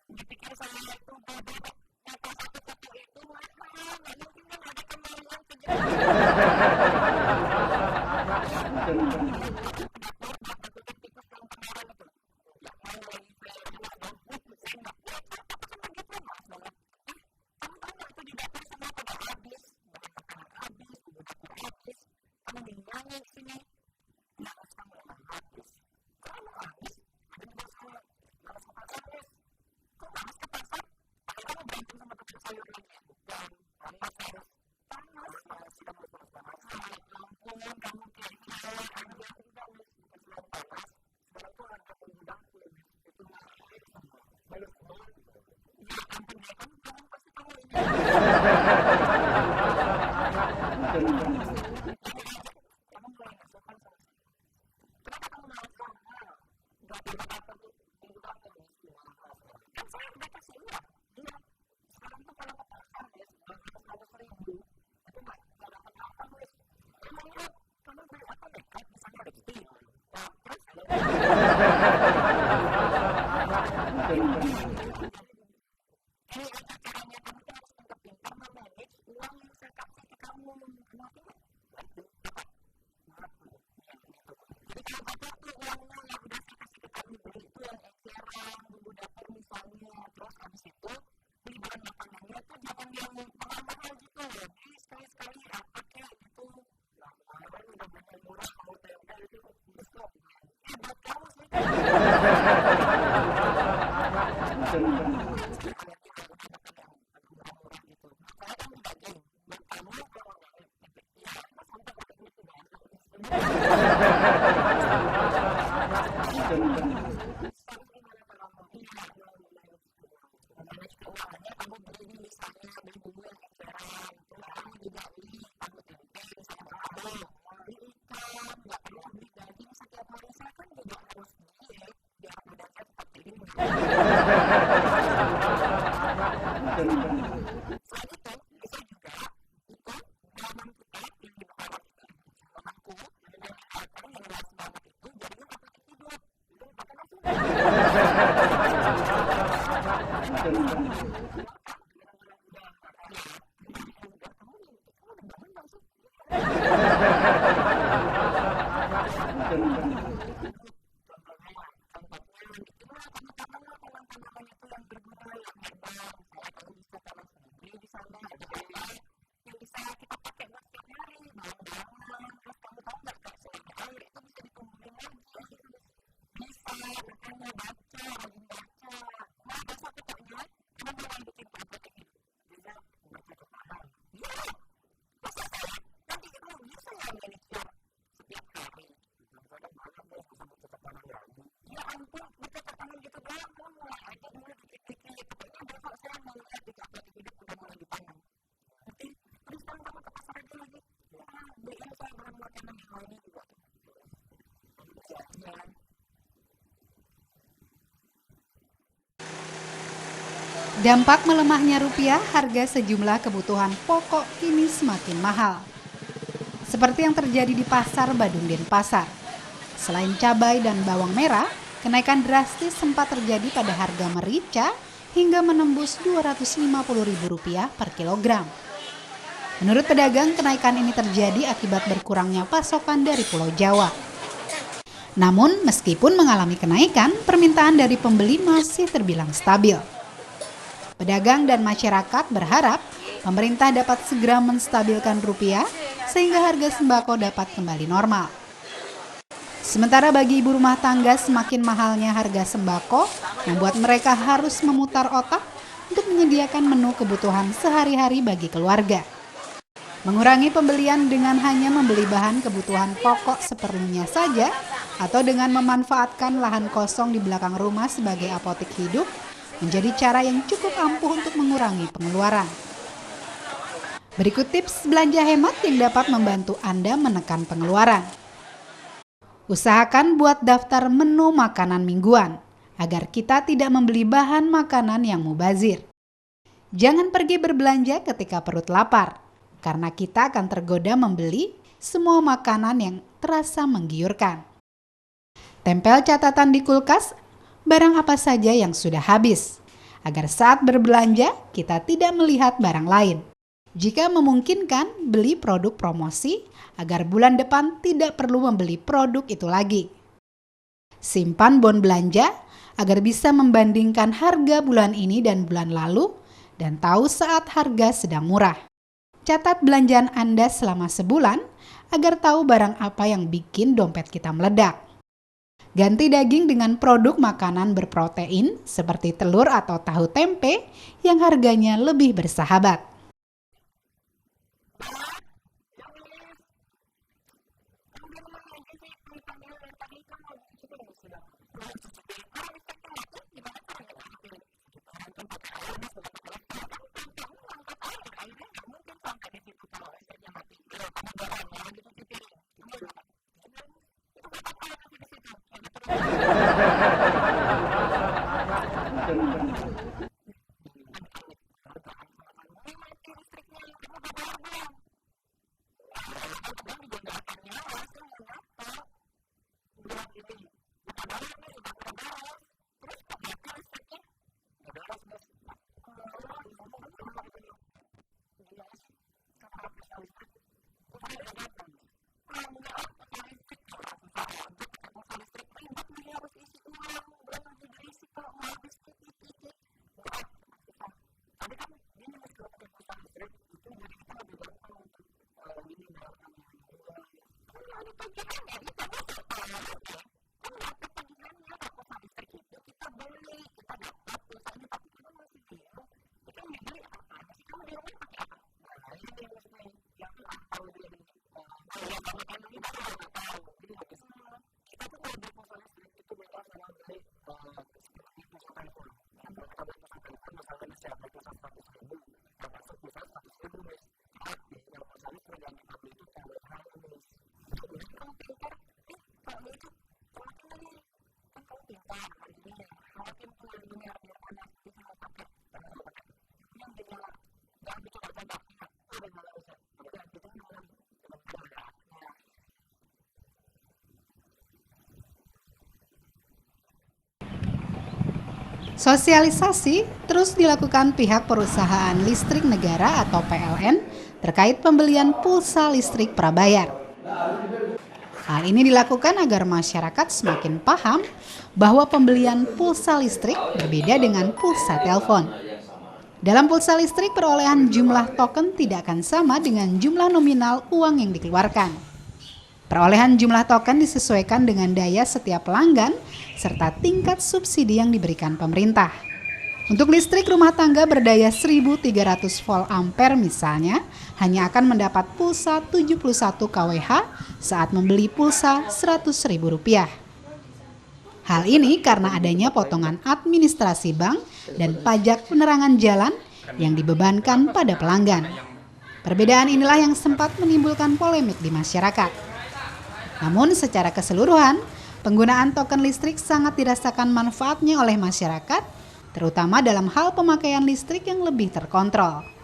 Dipikir saya itu bodoh, nyata satu-satu itu mahal, nggak mungkin kan ada kembalian Dampak melemahnya rupiah, harga sejumlah kebutuhan pokok kini semakin mahal. Seperti yang terjadi di Pasar Badung Denpasar. Selain cabai dan bawang merah, kenaikan drastis sempat terjadi pada harga merica hingga menembus Rp250.000 per kilogram. Menurut pedagang, kenaikan ini terjadi akibat berkurangnya pasokan dari Pulau Jawa. Namun, meskipun mengalami kenaikan, permintaan dari pembeli masih terbilang stabil. Pedagang dan masyarakat berharap pemerintah dapat segera menstabilkan rupiah sehingga harga sembako dapat kembali normal. Sementara bagi ibu rumah tangga, semakin mahalnya harga sembako membuat mereka harus memutar otak untuk menyediakan menu kebutuhan sehari-hari bagi keluarga. Mengurangi pembelian dengan hanya membeli bahan kebutuhan pokok seperlunya saja atau dengan memanfaatkan lahan kosong di belakang rumah sebagai apotik hidup menjadi cara yang cukup ampuh untuk mengurangi pengeluaran. Berikut tips belanja hemat yang dapat membantu Anda menekan pengeluaran. Usahakan buat daftar menu makanan mingguan agar kita tidak membeli bahan makanan yang mubazir. Jangan pergi berbelanja ketika perut lapar, karena kita akan tergoda membeli semua makanan yang terasa menggiurkan. Tempel catatan di kulkas barang apa saja yang sudah habis, agar saat berbelanja kita tidak melihat barang lain. Jika memungkinkan, beli produk promosi agar bulan depan tidak perlu membeli produk itu lagi. Simpan bon belanja agar bisa membandingkan harga bulan ini dan bulan lalu dan tahu saat harga sedang murah. Catat belanjaan Anda selama sebulan agar tahu barang apa yang bikin dompet kita meledak. Ganti daging dengan produk makanan berprotein seperti telur atau tahu tempe yang harganya lebih bersahabat. Sosialisasi terus dilakukan pihak perusahaan listrik negara atau PLN terkait pembelian pulsa listrik prabayar. Hal ini dilakukan agar masyarakat semakin paham bahwa pembelian pulsa listrik berbeda dengan pulsa telepon. Dalam pulsa listrik, perolehan jumlah token tidak akan sama dengan jumlah nominal uang yang dikeluarkan. Perolehan jumlah token disesuaikan dengan daya setiap pelanggan serta tingkat subsidi yang diberikan pemerintah. Untuk listrik rumah tangga berdaya 1.300 volt ampere misalnya, hanya akan mendapat pulsa 71 kWh saat membeli pulsa Rp100.000. Hal ini karena adanya potongan administrasi bank dan pajak penerangan jalan yang dibebankan pada pelanggan. Perbedaan inilah yang sempat menimbulkan polemik di masyarakat. Namun secara keseluruhan, penggunaan token listrik sangat dirasakan manfaatnya oleh masyarakat, terutama dalam hal pemakaian listrik yang lebih terkontrol.